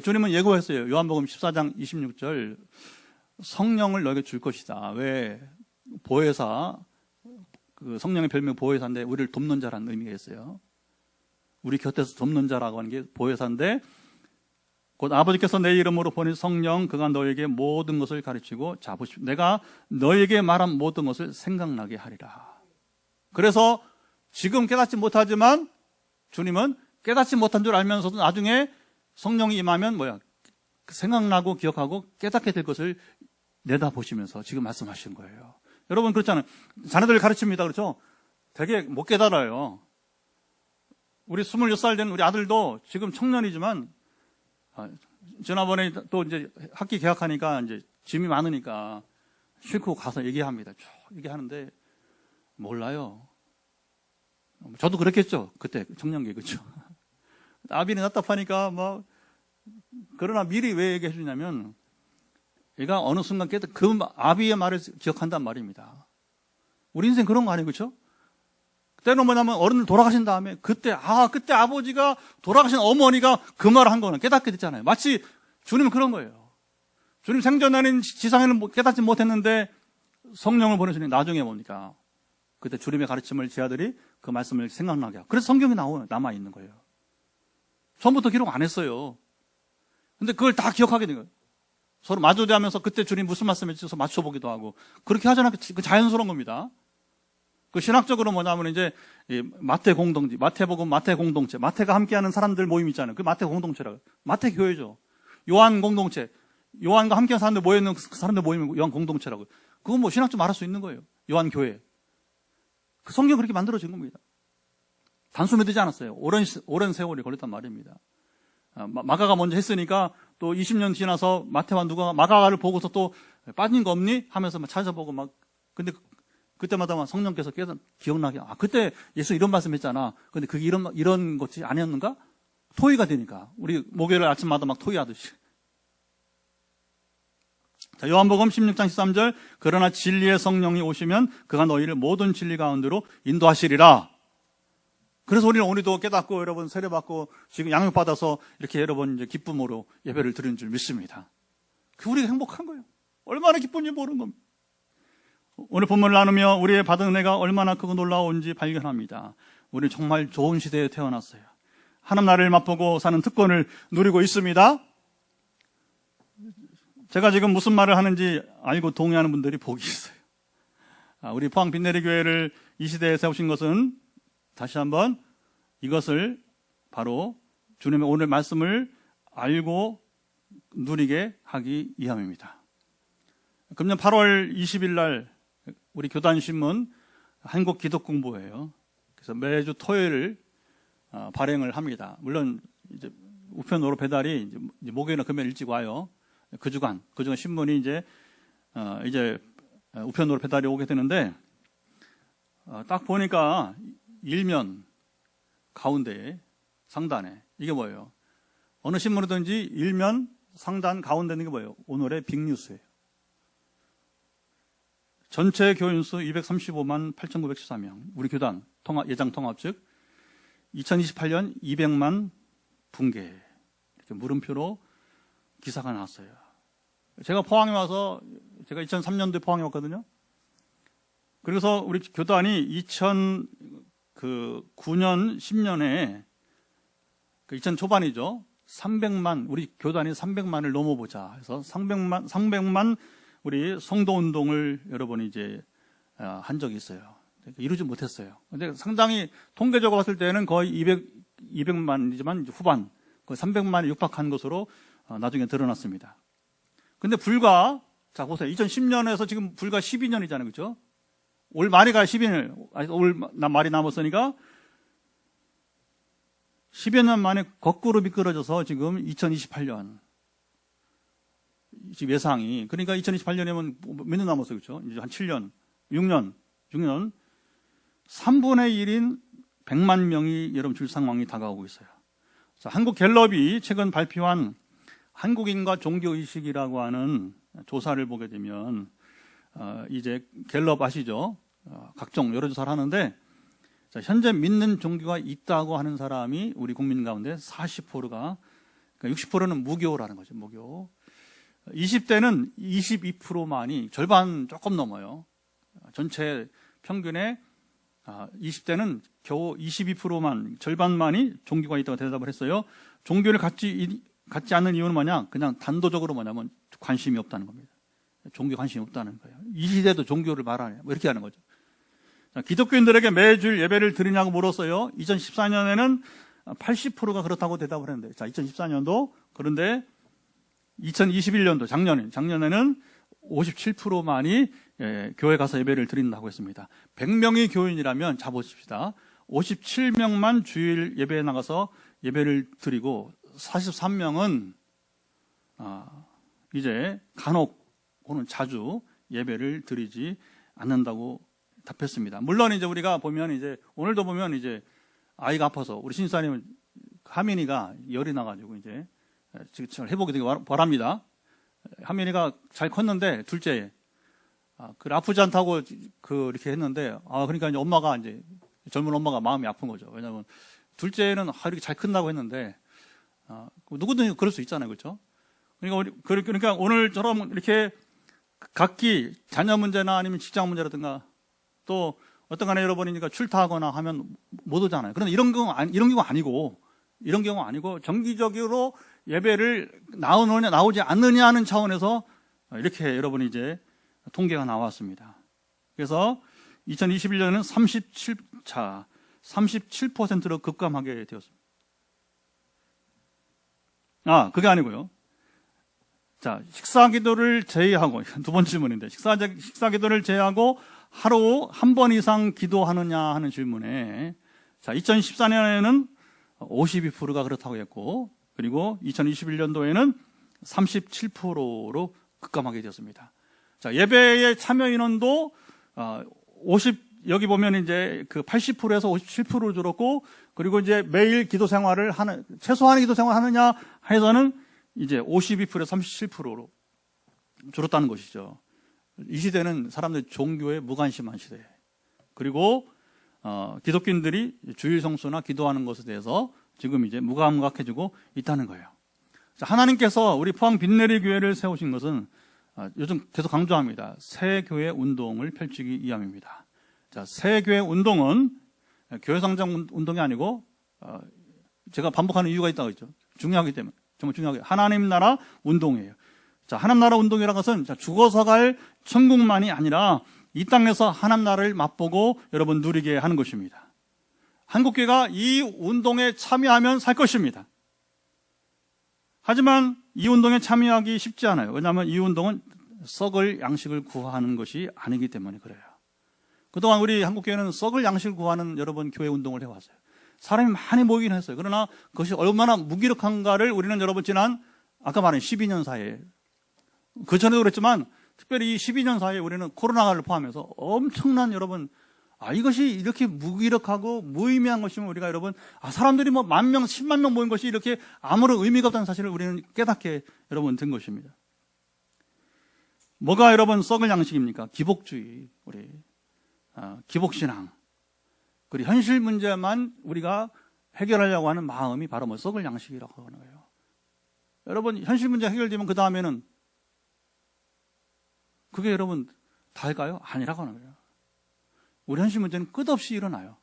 주님은 예고했어요. 요한복음 14장 26절 성령을 너에게 줄 것이다. 왜? 보혜사, 그 성령의 별명 보혜사인데 우리를 돕는 자라는 의미가 있어요. 우리 곁에서 돕는 자라고 하는 게 보혜사인데 곧 아버지께서 내 이름으로 보낸 성령 그가 너에게 모든 것을 가르치고 내가 너에게 말한 모든 것을 생각나게 하리라. 그래서 지금 깨닫지 못하지만 주님은 깨닫지 못한 줄 알면서도 나중에 성령이 임하면 생각나고 기억하고 깨닫게 될 것을 내다보시면서 지금 말씀하신 거예요. 여러분 그렇잖아요. 자녀들 가르칩니다. 그렇죠? 되게 못 깨달아요. 우리 26살 된 우리 아들도 지금 청년이지만 지난번에 또 이제 학기 개학하니까 이제 짐이 많으니까 싣고 가서 얘기합니다. 쭉 얘기하는데 몰라요. 저도 그랬겠죠. 그때 청년기 그렇죠. 아비는 답답하니까 그러나 미리 왜 얘기해 주냐면 얘가 어느 순간 그 아비의 말을 기억한단 말입니다. 우리 인생 그런 거 아니에요, 그렇죠? 때는 뭐냐면 어른들 돌아가신 다음에 그때 아버지가 돌아가신 어머니가 그 말을 한 거는 깨닫게 됐잖아요. 마치 주님은 그런 거예요. 주님 생전에는 지상에는 깨닫지 못했는데 성령을 보내주니 나중에 뭡니까? 그때 주님의 가르침을 제 아들이 그 말씀을 생각나게 하고 그래서 성경이 남아 있는 거예요. 처음부터 기록 안 했어요. 근데 그걸 다 기억하게 된 거예요. 서로 마주대하면서 그때 주님 무슨 말씀했지 맞춰보기도 하고 그렇게 하잖아요. 그 자연스러운 겁니다. 그 신학적으로 뭐냐면 이제 마태 공동체, 마태복음 마태 공동체, 마태가 함께하는 사람들 모임 있잖아요. 그 마태 공동체라고. 마태 교회죠. 요한 공동체, 요한과 함께하는 사람들 모여있는 그 사람들 모임이 요한 공동체라고. 그건 신학적으로 말할 수 있는 거예요. 요한 교회. 그 성경 그렇게 만들어진 겁니다. 단숨에 되지 않았어요. 오랜 세월이 걸렸단 말입니다. 마가가 먼저 했으니까 또 20년 지나서 마태와 누가 마가를 보고서 또 빠진 거 없니? 하면서 찾아보고 근데 그때마다 성령께서 기억나게 그때 예수 이런 말씀 했잖아. 근데 그게 이런 것이 아니었는가? 토의가 되니까 우리 목요일 아침마다 토의하듯이. 자, 요한복음 16장 13절 그러나 진리의 성령이 오시면 그가 너희를 모든 진리 가운데로 인도하시리라. 그래서 우리는 오늘도 깨닫고 여러분 세례받고 지금 양육받아서 이렇게 여러분 이제 기쁨으로 예배를 드리는 줄 믿습니다. 우리가 행복한 거예요. 얼마나 기쁜지 모르는 겁니다. 오늘 본문을 나누며 우리의 받은 은혜가 얼마나 크고 놀라운지 발견합니다. 우리는 정말 좋은 시대에 태어났어요. 하나님 나라를 맛보고 사는 특권을 누리고 있습니다. 제가 지금 무슨 말을 하는지 알고 동의하는 분들이 복이 있어요. 우리 포항 빈내리 교회를 이 시대에 세우신 것은 다시 한번 이것을 바로 주님의 오늘 말씀을 알고 누리게 하기 위함입니다. 금년 8월 20일 날 우리 교단신문 한국 기독공보예요. 그래서 매주 토요일을 발행을 합니다. 물론 이제 우편으로 배달이 이제 목요일이나 금요일 일찍 와요. 그 주간 신문이 이제 우편으로 배달이 오게 되는데 딱 보니까 일면 가운데 상단에 이게 뭐예요? 어느 신문이든지 일면 상단 가운데 있는 게 뭐예요? 오늘의 빅뉴스예요. 전체 교인수 235만 8,914명. 우리 교단 예장 통합 즉 2028년 200만 붕괴. 이렇게 물음표로 기사가 나왔어요. 제가 포항에 와서 제가 2003년도에 포항에 왔거든요. 그래서 우리 교단이 2009년 10년에 2000 초반이죠. 300만 우리 교단이 300만을 넘어보자 해서 300만 우리 성도 운동을 여러분이 이제 한 적이 있어요. 이루지 못했어요. 근데 상당히 통계적으로 봤을 때는 거의 200만이지만 후반 거의 300만에 육박한 것으로 나중에 드러났습니다. 근데 자 보세요. 2010년에서 지금 불과 12년이잖아요. 그렇죠? 올 말이 가야 12년, 올 말이 남았으니까 10여 년 만에 거꾸로 미끄러져서 지금 2028년 지금 예상이 그러니까 2028년이면 몇 년 남았어요. 그렇죠? 이제 한 7년, 6년 3분의 1인 100만 명이 여러분 줄 상황이 다가오고 있어요. 자, 한국 갤럽이 최근 발표한 한국인과 종교의식이라고 하는 조사를 보게 되면 이제 갤럽 아시죠? 각종 여러 조사를 하는데 자, 현재 믿는 종교가 있다고 하는 사람이 우리 국민 가운데 40%가, 그러니까 60%는 무교라는 거죠. 무교. 20대는 22%만이, 절반 조금 넘어요. 전체 평균의 20대는 겨우 22%만, 절반만이 종교가 있다고 대답을 했어요. 종교를 갖지 않는 이유는 뭐냐? 그냥 단도적으로 뭐냐면 관심이 없다는 겁니다. 종교 관심이 없다는 거예요. 이 시대도 종교를 말하냐? 뭐 이렇게 하는 거죠. 자, 기독교인들에게 매주일 예배를 드리냐고 물었어요. 2014년에는 80%가 그렇다고 대답을 했는데, 자, 2014년도, 그런데 2021년도, 작년에는 57%만이 교회 가서 예배를 드린다고 했습니다. 100명의 교인이라면 잡으십시다. 57명만 주일 예배에 나가서 예배를 드리고 43명은 이제 간혹 혹은 자주 예배를 드리지 않는다고 답했습니다. 물론 이제 우리가 보면 이제 오늘도 보면 이제 아이가 아파서 우리 신사님 하민이가 열이 나가지고 이제 지금 회복이 되게 바랍니다. 하민이가 잘 컸는데 둘째에 그 아프지 않다고 이렇게 했는데 그러니까 이제 엄마가 이제 젊은 엄마가 마음이 아픈 거죠. 왜냐하면 둘째는 이렇게 잘 큰다고 했는데 누구든 그럴 수 있잖아요, 그렇죠? 그러니까 오늘처럼 이렇게 각기 자녀 문제나 아니면 직장 문제라든가 또 어떤 간에 여러분이니까 출타하거나 하면 못 오잖아요. 그런데 이런 경우 아니고 정기적으로 예배를 나오지 않느냐 하는 차원에서 이렇게 여러분이 이제 통계가 나왔습니다. 그래서 2021년에는 37%로 급감하게 되었습니다. 그게 아니고요. 자, 식사 기도를 제외하고, 두 번째 질문인데, 식사 기도를 제외하고 하루 한 번 이상 기도하느냐 하는 질문에, 자, 2014년에는 52%가 그렇다고 했고, 그리고 2021년도에는 37%로 급감하게 되었습니다. 자, 예배의 참여 인원도 여기 보면 이제 그 80%에서 57%로 줄었고, 그리고 이제 매일 기도 생활을 최소한의 기도 생활을 하느냐 해서는 이제 52%에서 37%로 줄었다는 것이죠. 이 시대는 사람들이 종교에 무관심한 시대. 그리고 기독교인들이 주일 성수나 기도하는 것에 대해서 지금 이제 무감각해지고 있다는 거예요. 자, 하나님께서 우리 포항 빈내리 교회를 세우신 것은 요즘 계속 강조합니다. 새 교회 운동을 펼치기 위함입니다. 자, 새 교회 운동은 교회 성장 운동이 아니고 제가 반복하는 이유가 있다고 했죠. 중요하기 때문에. 정말 중요하게 하나님 나라 운동이에요. 자, 하나님 나라 운동이라는 것은 죽어서 갈 천국만이 아니라 이 땅에서 하나님 나라를 맛보고 여러분 누리게 하는 것입니다. 한국교회가 이 운동에 참여하면 살 것입니다. 하지만 이 운동에 참여하기 쉽지 않아요. 왜냐하면 이 운동은 썩을 양식을 구하는 것이 아니기 때문에 그래요. 그동안 우리 한국교회는 썩을 양식을 구하는 여러분 교회 운동을 해왔어요. 사람이 많이 모이긴 했어요. 그러나 그것이 얼마나 무기력한가를 우리는 여러분 아까 말한 12년 사이에, 그 전에도 그랬지만 특별히 이 12년 사이에 우리는 코로나를 포함해서 엄청난 여러분, 이것이 이렇게 무기력하고 무의미한 것이면 우리가 여러분, 사람들이 뭐 10,000명, 10만 명 모인 것이 이렇게 아무런 의미가 없다는 사실을 우리는 깨닫게 여러분 된 것입니다. 뭐가 여러분 썩을 양식입니까? 기복주의, 기복신앙. 그리고 현실 문제만 우리가 해결하려고 하는 마음이 바로 썩을 양식이라고 하는 거예요. 여러분, 현실 문제 해결되면 그 다음에는 그게 여러분 다일까요? 아니라고 하는 거예요. 우리 현실 문제는 끝없이 일어나요.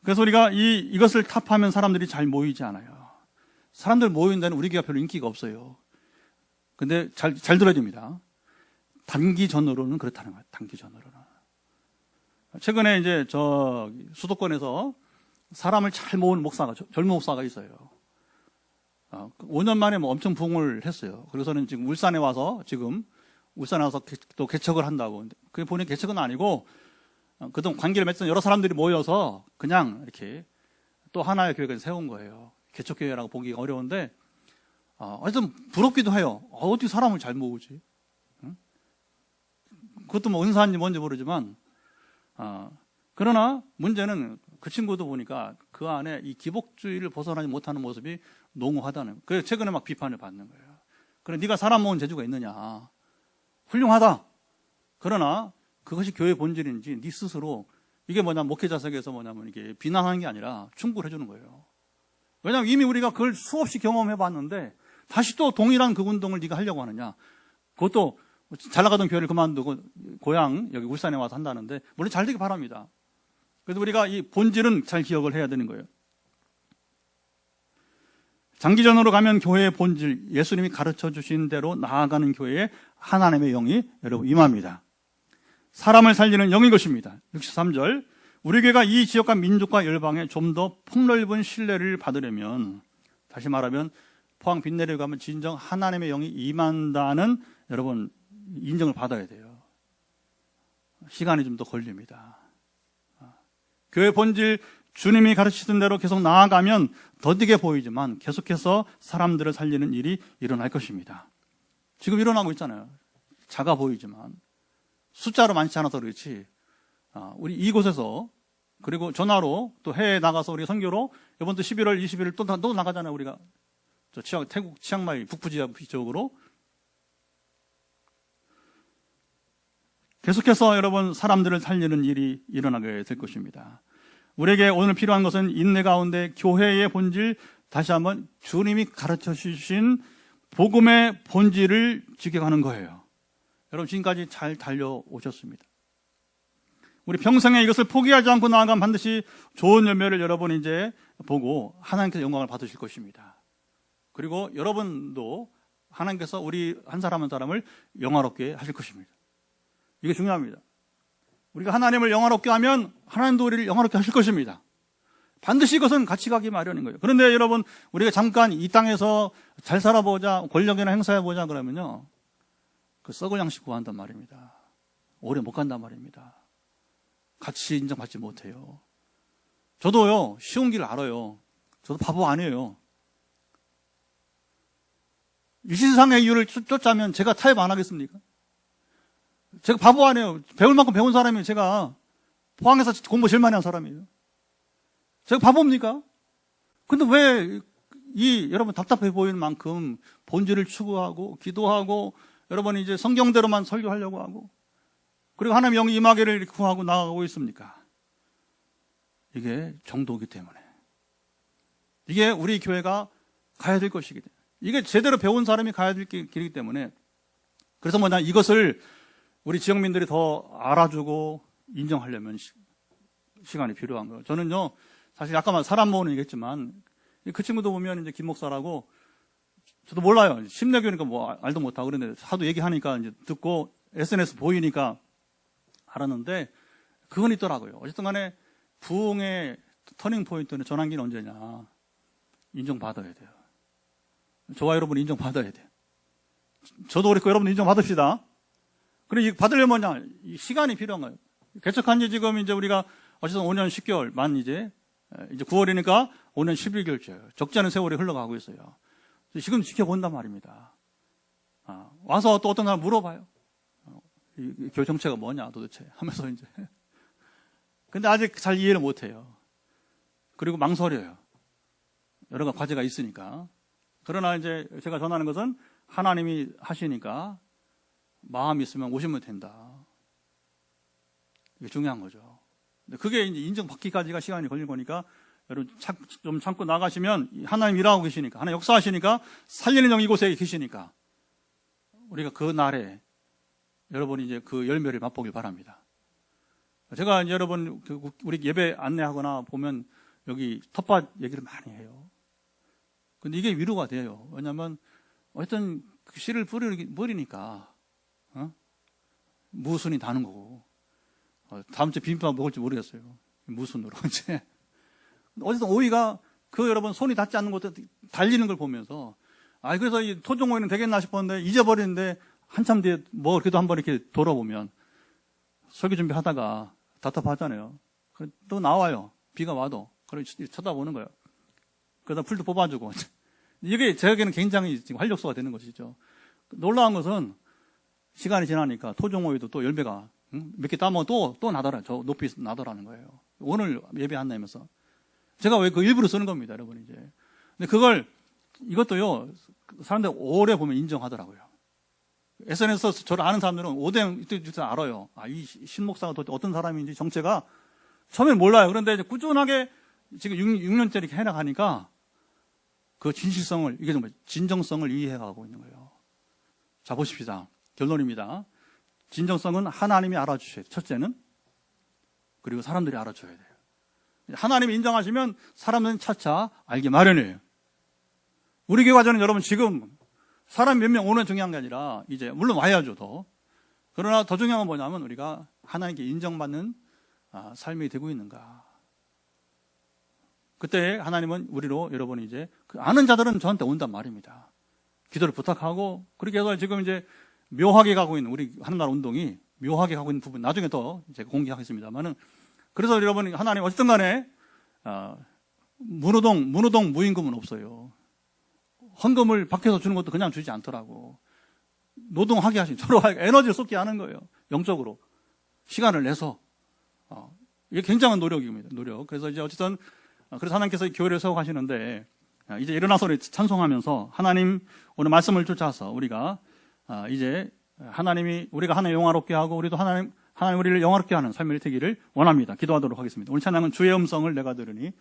그래서 우리가 이것을 탑하면 사람들이 잘 모이지 않아요. 사람들 모이는 데는 우리 교회가 별로 인기가 없어요. 근데 잘 들어야 됩니다. 단기전으로는 그렇다는 거예요. 단기전으로는. 최근에 이제 수도권에서 사람을 잘 모은 젊은 목사가 있어요. 5년 만에 엄청 부흥을 했어요. 그래서는 지금 울산에 와서 또 개척을 한다고. 그게 본인 개척은 아니고, 그동안 관계를 맺던 여러 사람들이 모여서 그냥 이렇게 또 하나의 교회를 세운 거예요. 개척교회라고 보기가 어려운데, 하여튼 부럽기도 해요. 어떻게 사람을 잘 모으지? 응? 그것도 뭐 은사인지 뭔지 모르지만, 그러나 문제는 그 친구도 보니까 그 안에 이 기복주의를 벗어나지 못하는 모습이 농후하다는 거예요. 그래서 최근에 막 비판을 받는 거예요. 그래, 네가 사람 모은 재주가 있느냐? 훌륭하다. 그러나 그것이 교회의 본질인지 네 스스로 이게 뭐냐 목회자석에서 뭐냐면 이게 비난하는 게 아니라 충고를 해주는 거예요. 왜냐하면 이미 우리가 그걸 수없이 경험해봤는데 다시 또 동일한 그 운동을 네가 하려고 하느냐. 그것도 잘 나가던 교회를 그만두고 고향 여기 울산에 와서 한다는데 물론 잘 되기 바랍니다. 그래서 우리가 이 본질은 잘 기억을 해야 되는 거예요. 장기전으로 가면 교회의 본질, 예수님이 가르쳐 주신 대로 나아가는 교회에 하나님의 영이 여러분 임합니다. 사람을 살리는 영인 것입니다. 63절 우리 교회가 이 지역과 민족과 열방에 좀 더 폭넓은 신뢰를 받으려면 다시 말하면 포항 빈내를 가면 진정 하나님의 영이 임한다는 여러분 인정을 받아야 돼요. 시간이 좀 더 걸립니다. 교회 본질 주님이 가르치던 대로 계속 나아가면 더디게 보이지만 계속해서 사람들을 살리는 일이 일어날 것입니다. 지금 일어나고 있잖아요. 작아 보이지만 숫자로 많지 않아서 그렇지 우리 이곳에서 그리고 전화로 또 해외에 나가서 우리 선교로 이번 또 11월 20일 또 나가잖아요. 우리가 저 태국 치앙마이 북부지역 쪽으로 계속해서 여러분 사람들을 살리는 일이 일어나게 될 것입니다. 우리에게 오늘 필요한 것은 인내 가운데 교회의 본질, 다시 한번 주님이 가르쳐 주신 복음의 본질을 지켜가는 거예요. 여러분 지금까지 잘 달려오셨습니다. 우리 평생에 이것을 포기하지 않고 나아가면 반드시 좋은 열매를 여러분이 이제 보고 하나님께서 영광을 받으실 것입니다. 그리고 여러분도 하나님께서 우리 한 사람 한 사람을 영화롭게 하실 것입니다. 이게 중요합니다. 우리가 하나님을 영화롭게 하면 하나님도 우리를 영화롭게 하실 것입니다. 반드시 이것은 같이 가기 마련인 거예요. 그런데 여러분 우리가 잠깐 이 땅에서 잘 살아보자, 권력이나 행사해보자 그러면요 그 썩을 양식 구한단 말입니다. 오래 못 간단 말입니다. 같이 인정받지 못해요. 저도요 쉬운 길 알아요. 저도 바보 아니에요. 이 세상의 이유를 쫓자면 제가 타협 안 하겠습니까? 제가 바보 아니에요. 배울 만큼 배운 사람이에요. 제가 포항에서 공부 제일 많이 한 사람이에요. 제가 바보입니까? 근데 왜 여러분 답답해 보이는 만큼 본질을 추구하고 기도하고 여러분 이제 성경대로만 설교하려고 하고 그리고 하나님 영이 임하기를 구하고 나아가고 있습니까? 이게 정도이기 때문에 이게 우리 교회가 가야 될 것이기 때문에 이게 제대로 배운 사람이 가야 될 길이기 때문에 그래서 뭐냐 이것을 우리 지역민들이 더 알아주고 인정하려면 시간이 필요한 거예요. 저는요, 사실 아까 사람 모으는 얘기했지만, 그 친구도 보면 이제 김 목사라고, 저도 몰라요. 심내교니까 뭐 알도 못하고 그런데 하도 얘기하니까 이제 듣고 SNS 보이니까 알았는데, 그건 있더라고요. 어쨌든 간에 부흥의 터닝 포인트는 전환기는 언제냐. 인정받아야 돼요. 저와 여러분 인정받아야 돼요. 저도 그렇고 여러분 인정받읍시다. 그래, 받으려면 뭐냐? 시간이 필요한 거예요. 개척한 지 지금 이제 우리가 어쨌든 5년 10개월 만 이제 9월이니까 5년 11개월째예요. 적지 않은 세월이 흘러가고 있어요. 지금 지켜본단 말입니다. 와서 또 어떤 사람 물어봐요. 이 교회 정체가 뭐냐 도대체 하면서 이제. 근데 아직 잘 이해를 못 해요. 그리고 망설여요. 여러 가지 과제가 있으니까. 그러나 이제 제가 전하는 것은 하나님이 하시니까 마음이 있으면 오시면 된다. 이게 중요한 거죠. 그게 이제 인정받기까지가 시간이 걸릴 거니까 여러분 좀 참고 나가시면 하나님 일하고 계시니까 하나님 역사하시니까 살리는 영 이곳에 계시니까 우리가 그 날에 여러분이 이제 그 열매를 맛보길 바랍니다. 제가 이제 여러분 우리 예배 안내하거나 보면 여기 텃밭 얘기를 많이 해요. 근데 이게 위로가 돼요. 왜냐하면 어쨌든 그 씨를 뿌리니까 무순이 다는 거고 다음 주에 비빔밥 먹을지 모르겠어요. 무순으로 이제 어쨌든 오이가 그 여러분 손이 닿지 않는 곳에 달리는 걸 보면서 그래서 이 토종 오이는 되겠나 싶었는데 잊어버리는데 한참 뒤에 뭐 그래도 한번 이렇게 돌아보면 설교 준비하다가 답답하잖아요. 또 나와요. 비가 와도 그걸 쳐다보는 거예요. 그러다 풀도 뽑아주고 이게 제게는 굉장히 지금 활력소가 되는 것이죠. 놀라운 것은 시간이 지나니까 토종오이도 또 열매가 몇 개 따면 또 나더라. 저 높이 나더라는 거예요. 오늘 예배 안내면서 제가 왜 그 일부러 쓰는 겁니다, 여러분 이제. 근데 이것도요 사람들 오래 보면 인정하더라고요. SNS에서 저를 아는 사람들은 오대영 알아요. 이 신목사가 도대체 어떤 사람인지 정체가 처음엔 몰라요. 그런데 이제 꾸준하게 지금 6년째 이렇게 해나가니까 그 진실성을, 이게 정말 진정성을 이해해가고 있는 거예요. 자, 보십시다. 결론입니다. 진정성은 하나님이 알아주셔야 돼요. 첫째는. 그리고 사람들이 알아줘야 돼요. 하나님이 인정하시면 사람들은 차차 알기 마련이에요. 우리 교회 과정은 여러분 지금 사람 몇 명 오는 중요한 게 아니라 이제 물론 와야죠 더. 그러나 더 중요한 건 뭐냐면 우리가 하나님께 인정받는 삶이 되고 있는가. 그때 하나님은 우리로 여러분이 이제 그 아는 자들은 저한테 온단 말입니다. 기도를 부탁하고 그렇게 해서 지금 이제 묘하게 가고 있는 우리 하늘나라 운동이 묘하게 가고 있는 부분 나중에 더 제가 공개하겠습니다만은 그래서 여러분 하나님 어쨌든 간에 문호동 무임금은 없어요. 헌금을 밖에서 주는 것도 그냥 주지 않더라고. 노동하게 하신 서로 에너지를 쏟게 하는 거예요. 영적으로 시간을 내서 이게 굉장한 노력입니다. 노력. 그래서 이제 어쨌든 그래서 하나님께서 교회를 세워가시는데 이제 일어나서 우리 찬송하면서 하나님 오늘 말씀을 쫓아서 우리가 이제 우리가 하나님 영화롭게 하고 우리도 하나님 우리를 영화롭게 하는 삶이 되기를 원합니다. 기도하도록 하겠습니다. 오늘 찬양은 주의 음성을 내가 들으니